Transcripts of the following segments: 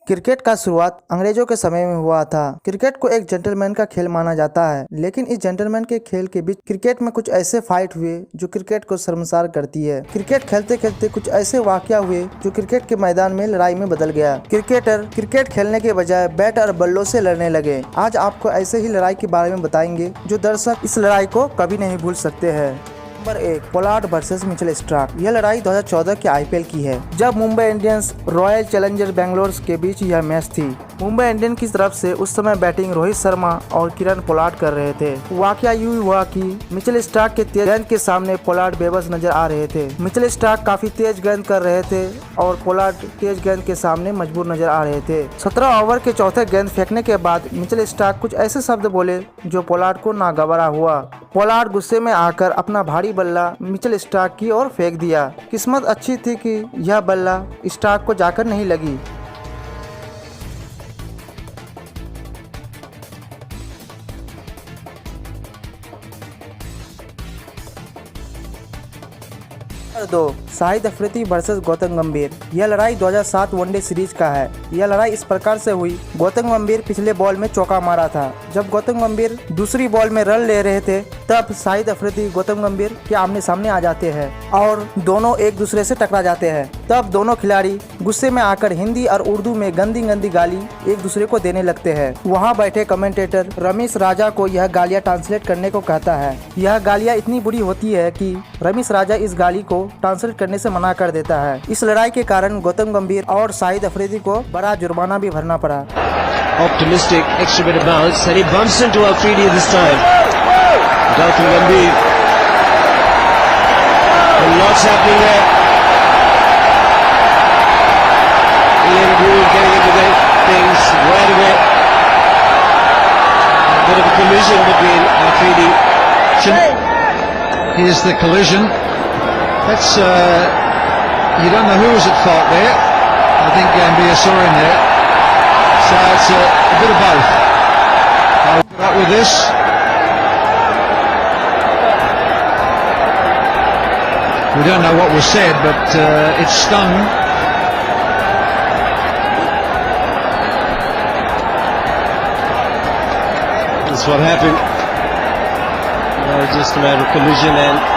Cricket का शुरुआत अंग्रेजों के समय में हुआ था। क्रिकेट को एक जेंटलमैन का खेल माना जाता है, लेकिन इस जेंटलमैन के खेल के बीच क्रिकेट में कुछ ऐसे फाइट हुए जो क्रिकेट को शर्मसार करती है। क्रिकेट खेलते खेलते कुछ ऐसे वाकया हुए जो क्रिकेट के मैदान में लड़ाई में बदल गया। क्रिकेटर क्रिकेट खेलने के बजाय बैट और बल्लों से लड़ने लगे। आज आपको ऐसे ही लड़ाई के बारे में बताएंगे जो दर्शक इस लड़ाई को कभी नहीं भूल सकते हैं। Number 1, Pollard versus Mitchell Starc. यह लड़ाई 2014 के आईपीएल की है, जब Mumbai Indians royal challenger Bangalore के बीच यह मैच थी। मुंबई इंडियन की तरफ से उस समय बैटिंग रोहित शर्मा और किरण पोलार्ड कर रहे थे। वाकया यूं हुआ कि मिचेल स्टार्क के तेज गेंद के सामने पोलार्ड बेबस नजर आ रहे थे। मिचेल स्टार्क काफी तेज गेंद कर रहे थे और पोलार्ड तेज गेंद के सामने मजबूर नजर आ रहे थे। 17 ओवर के चौथे गेंद फेंकने के बाद मिचेल स्टार्क कुछ ऐसे शब्द बोले जो पोलार्ड को नागवारा हुआ। पोलार्ड गुस्से में आकर अपना भारी बल्ला मिचेल स्टार्क की ओर फेंक दिया। किस्मत अच्छी थी कि यह बल्ला स्टार्क को जाकर नहीं लगी। नंबर 2, शाहिद अफरीदी वर्सेस गौतम गंभीर। यह लड़ाई 2007 वनडे सीरीज का है। यह लड़ाई इस प्रकार से हुई, गौतम गंभीर पिछले बॉल में चौका मारा था। जब गौतम गंभीर दूसरी बॉल में रन ले रहे थे, तब शाहिद अफरीदी गौतम गंभीर के आमने सामने आ जाते हैं और दोनों एक दूसरे से टकरा जाते हैं। तब दोनों खिलाड़ी गुस्से में आकर हिंदी और उर्दू में गंदी गंदी गाली एक दूसरे को देने लगते हैं। वहाँ बैठे कमेंटेटर रमेश राजा को यह गालियाँ ट्रांसलेट करने को कहता है। यह गालियाँ इतनी बुरी होती है कि रमेश राजा इस गाली को ट्रांसलेट करने से मना कर देता है। इस लड़ाई के कारण गौतम गंभीर और शाहिद अफरीदी को बड़ा जुर्माना भी भरना पड़ा। Optimistic extra bit of bounce and he bumps into Afridi this time. Gautam Gambhir. And lots happening there. Ian Gould getting into the things right away. A bit of a collision between Afridi. Here's the collision. That's you don't know who was at fault there. I think Gambhir saw him there. So it's a bit of both. I'll put up with this. We don't know what was said, but it stung. That's what happened. Just a matter of collision and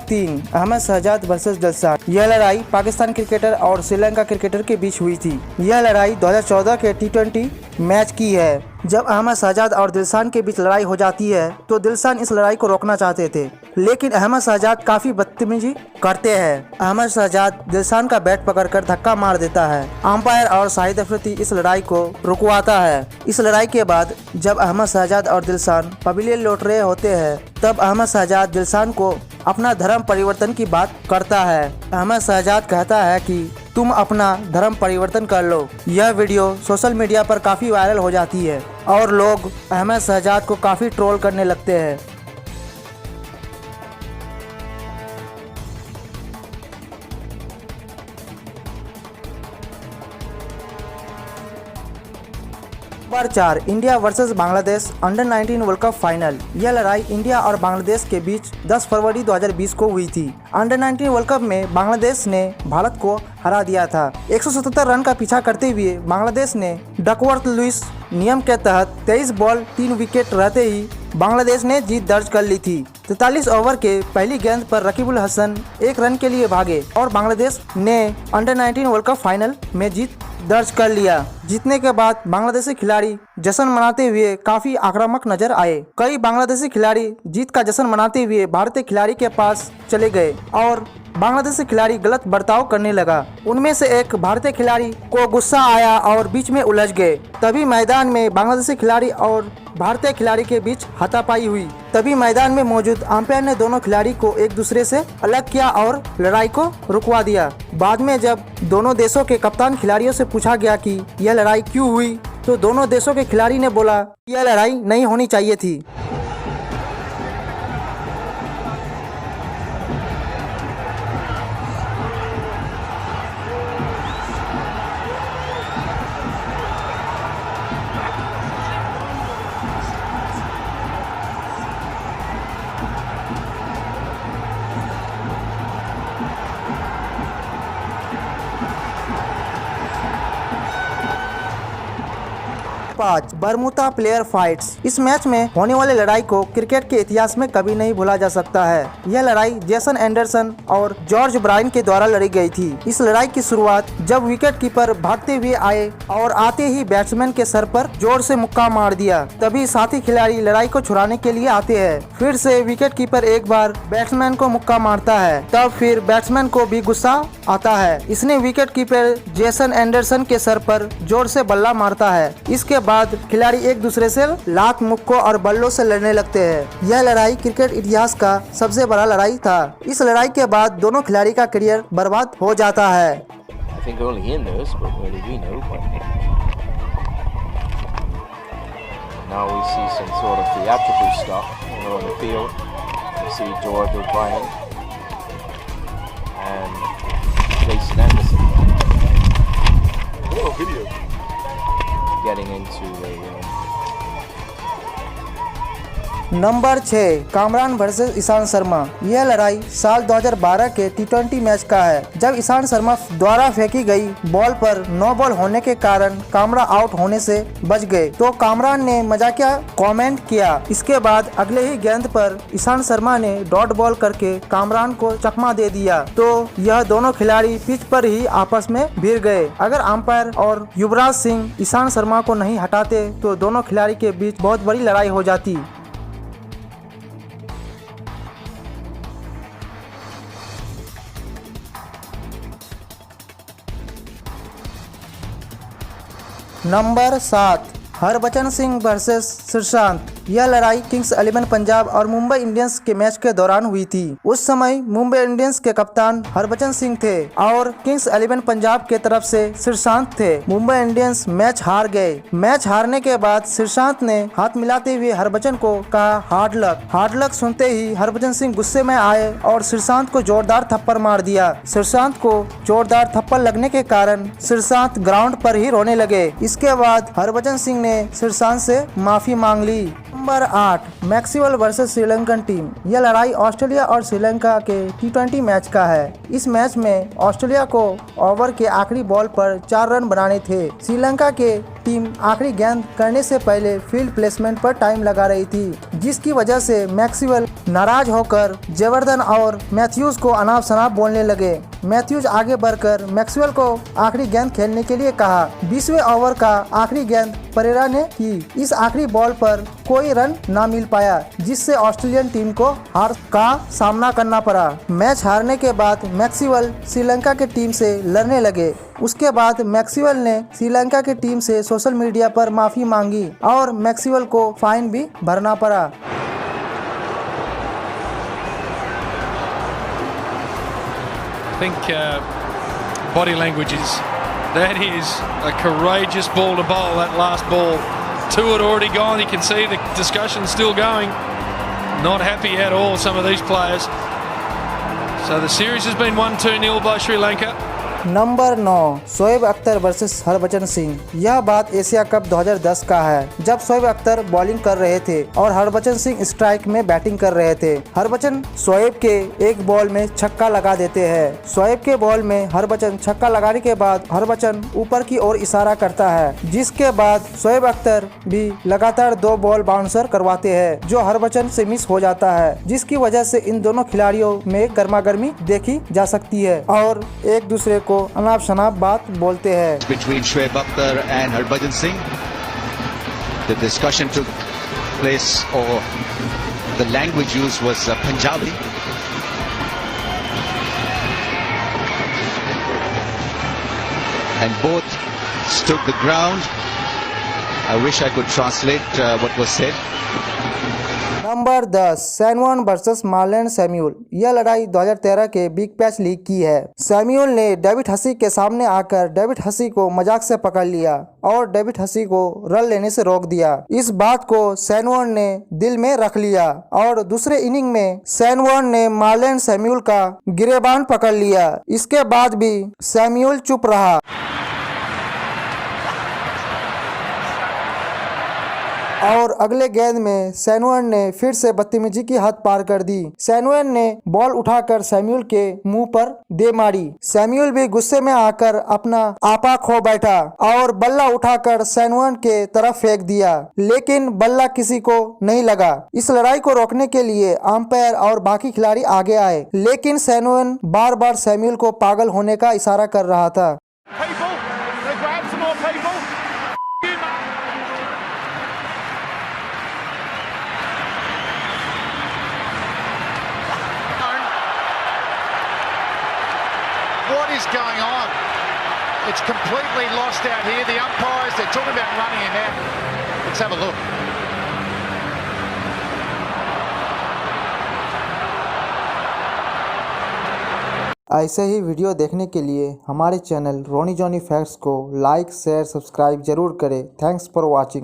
3, Ahmed Shehzad versus Dilshan. यह लड़ाई Pakistan cricketer और Sri Lanka cricketer के बीच हुई थी। यह लड़ाई 2014 के T20 match की है। जब अहमद शहजाद और दिलशान के बीच लड़ाई हो जाती है तो दिलशान इस लड़ाई को रोकना चाहते थे, लेकिन अहमद शहजाद काफी बदतमीजी करते हैं। अहमद शहजाद दिलशान का बैट पकड़कर धक्का मार देता है। अंपायर और शाहिद अफरीदी इस लड़ाई को रुकवाता है। इस लड़ाई के बाद जब अहमद शहजाद और दिलशान पवेलियन लौट रहे होते हैं, तब अहमद शहजाद दिलशान को अपना धर्म परिवर्तन की बात करता है। अहमद शहजाद कहता है कि तुम अपना धर्म परिवर्तन कर लो। यह वीडियो सोशल मीडिया पर काफी वायरल हो जाती है और लोग अहमद शहजाद को काफी ट्रोल करने लगते हैं। Number 4, India versus Bangladesh under 19 world cup final. यह लड़ाई इंडिया और बांग्लादेश के बीच 10 फरवरी 2020 को हुई थी। अंडर 19 वर्ल्ड कप में बांग्लादेश ने भारत को हरा दिया था। 177 रन का पीछा करते हुए बांग्लादेश ने डकवर्थ लुईस नियम के तहत 23 बॉल 3 विकेट रहते ही बांग्लादेश ने जीत दर्ज कर ली थी। 43 ओवर के पहली गेंद पर रकीबुल हसन 1 रन के लिए भागे और बांग्लादेश ने अंडर 19 वर्ल्ड कप फाइनल में जीत दर्ज कर लिया। जीतने के बाद बांग्लादेशी खिलाड़ी जश्न मनाते हुए काफी आक्रामक नजर आए। कई बांग्लादेशी खिलाड़ी जीत का जश्न मनाते हुए भारतीय खिलाड़ी के पास चले गए और बांग्लादेशी खिलाड़ी गलत बर्ताव करने लगा। उनमें से एक भारतीय खिलाड़ी को गुस्सा आया और बीच में उलझ गए। तभी मैदान में बांग्लादेशी खिलाड़ी और भारतीय खिलाड़ी के बीच हाथापाई हुई। तभी मैदान में मौजूद अंपायर ने दोनों खिलाड़ी को एक दूसरे से अलग किया और लड़ाई को रुकवा दिया। बाद में जब दोनों देशों के कप्तान खिलाड़ियों से पूछा गया कि यह लड़ाई क्यों हुई, तो दोनों देशों के खिलाड़ी ने बोला यह लड़ाई नहीं होनी चाहिए थी। 5 बरमुदा प्लेयर फाइट्स। इस मैच में होने वाली लड़ाई को क्रिकेट के इतिहास में कभी नहीं भूला जा सकता है। यह लड़ाई जेसन एंडरसन और जॉर्ज ब्रायन के द्वारा लड़ी गई थी। इस लड़ाई की शुरुआत जब विकेट कीपर भागते हुए आए और आते ही बैट्समैन के सर पर जोर से मुक्का मार दिया। तभी साथी खिलाड़ी लड़ाई को छुड़ाने के लिए आते हैं। फिर से विकेट कीपर एक बार बैट्समैन को मुक्का मारता है। तब फिर बैट्समैन को भी गुस्सा आता है। इसने विकेट कीपर जेसन एंडरसन के सर पर जोर से बल्ला मारता है। इसके बाद खिलाड़ी एक दूसरे से लात, मुक्कों और बल्लों से लड़ने लगते हैं। यह लड़ाई क्रिकेट इतिहास का सबसे बड़ा लड़ाई था। इस लड़ाई के बाद दोनों खिलाड़ी का करियर बर्बाद हो जाता है। I think only he knows, but only we know. But now we see some sort of theatrical stuff, on the field. We see George O'Brien and Jason Anderson. Oh, video. Getting into a number 6 Kamran versus Ishant Sharma. यह लड़ाई साल 2012 के T20 match का है, जब ईशांत शर्मा द्वारा फेंकी गई बॉल पर नो बॉल होने के कारण कामरा आउट होने से बच गए तो कामरान ने मजाकिया कमेंट किया। इसके बाद अगले ही गेंद पर ईशांत शर्मा ने डॉट बॉल करके कामरान को चकमा दे दिया तो यह दोनों खिलाड़ी पिच पर ही आपस में भिड़ गए। अगर अंपायर और युवराज सिंह ईशांत शर्मा को नहीं हटाते तो दोनों खिलाड़ी के बीच बहुत बड़ी लड़ाई हो जाती। Number 7 Harbhajan Singh versus Sreesanth. यह लड़ाई किंग्स 11 पंजाब और मुंबई इंडियंस के मैच के दौरान हुई थी। उस समय मुंबई इंडियंस के कप्तान हरभजन सिंह थे और किंग्स 11 पंजाब के तरफ से श्रीशांत थे। मुंबई इंडियंस मैच हार गए। मैच हारने के बाद श्रीशांत ने हाथ मिलाते हुए हरभजन को कहा हार्ड लक। हार्ड लक सुनते ही हरभजन सिंह गुस्से में आए और श्रीशांत को जोरदार थप्पड़ मार दिया। श्रीशांत को जोरदार थप्पड़ लगने के कारण श्रीशांत ग्राउंड पर ही रोने लगे। इसके बाद हरभजन सिंह ने श्रीशांत से माफी मांग ली। Number 8 Maxwell versus Sri Lankan team. यह लड़ाई ऑस्ट्रेलिया और श्रीलंका के T20 मैच का है। इस मैच में ऑस्ट्रेलिया को ओवर के आखिरी बॉल पर 4 रन बनाने थे। श्रीलंका के टीम आखिरी गेंद करने से पहले फील्ड प्लेसमेंट पर टाइम लगा रही थी, जिसकी वजह से मैक्सवेल नाराज होकर जयवर्धन और मैथ्यूज को अनाप शनाप बोलने लगे। मैथ्यूज आगे बढ़कर मैक्सवेल को आखिरी गेंद खेलने के लिए कहा। 20वें ओवर का आखिरी गेंद परेरा ने की। इस आखिरी बॉल पर कोई रन ना मिल पाया, जिससे ऑस्ट्रेलियन टीम को हार का सामना करना पड़ा। मैच हारने के बाद मैक्सवेल श्रीलंका के टीम से लड़ने लगे। उसके बाद मैक्सवेल ने श्रीलंका की टीम से सोशल मीडिया पर माफी मांगी और मैक्सवेल को फाइन भी भरना पड़ा। I think body language is, that is a courageous ball to bowl, that last ball. 2 had already gone, you can see the discussion still going. Not happy at all, some of these players. So the series has been won 2-0 by Sri Lanka. Number 9 Shoaib Akhtar versus Harbhajan Singh. यह बात Asia cup 2010 का है, जब Shoaib Akhtar bowling कर रहे थे और Harbhajan Singh strike में बैटिंग कर रहे थे। हरभजन शोएब के एक बॉल में छक्का लगा देते हैं। शोएब के बॉल में हरभजन छक्का लगाने के बाद हरभजन ऊपर की ओर इशारा करता है, जिसके बाद शोएब अख्तर भी लगातार 2 बॉल बाउंसर करवाते हैं, जो हरभजन से मिस हो जाता है, जिसकी वजह से इन दोनों खिलाड़ियों में गर्मागर्मी देखी जा सकती है और एक दूसरे को अनाप शनाप बात बोलते हैं। Between Shoaib Akhtar and Harbhajan Singh, the discussion took place, or the language used was Punjabi. And both stood the ground. I wish I could translate what was said. Number 10 सैनवन वर्सेस मार्लन सैमुअल। यह लड़ाई 2013 के big bash league की है। Samuel ने David हसी के सामने आकर डेविड हसी को मजाक से पकड़ लिया और डेविड हसी को रन लेने से रोक दिया। इस बात को सैनवन ने दिल में रख लिया और दूसरे इनिंग में सैनवन ने मार्लन सैमुअल का गिरेबान पकड़ लिया। इसके बाद भी सैमुअल चुप रहा। और अगले गेंद में सैमुअल ने फिर से बदतमीजी की हद पार कर दी। सैमुअल ने बॉल उठाकर सैमुअल के मुंह पर दे मारी। सैमुअल भी गुस्से में आकर अपना आपा खो बैठा और बल्ला उठाकर सैमुअल के तरफ फेंक दिया, लेकिन बल्ला किसी को नहीं लगा। इस लड़ाई को रोकने के लिए अंपायर और बाकी खिलाड़ी आगे आए, लेकिन सैमुअल बार बार सैमुअल को पागल होने का इशारा कर रहा था। What is going on? It's completely lost out here. The umpires, they're talking about running him out. Let's have a look. ऐसे ही वीडियो देखने के लिए हमारे चैनल रोनी जॉनी फैक्ट्स को लाइक शेयर सब्सक्राइब जरूर करें। Thanks for watching.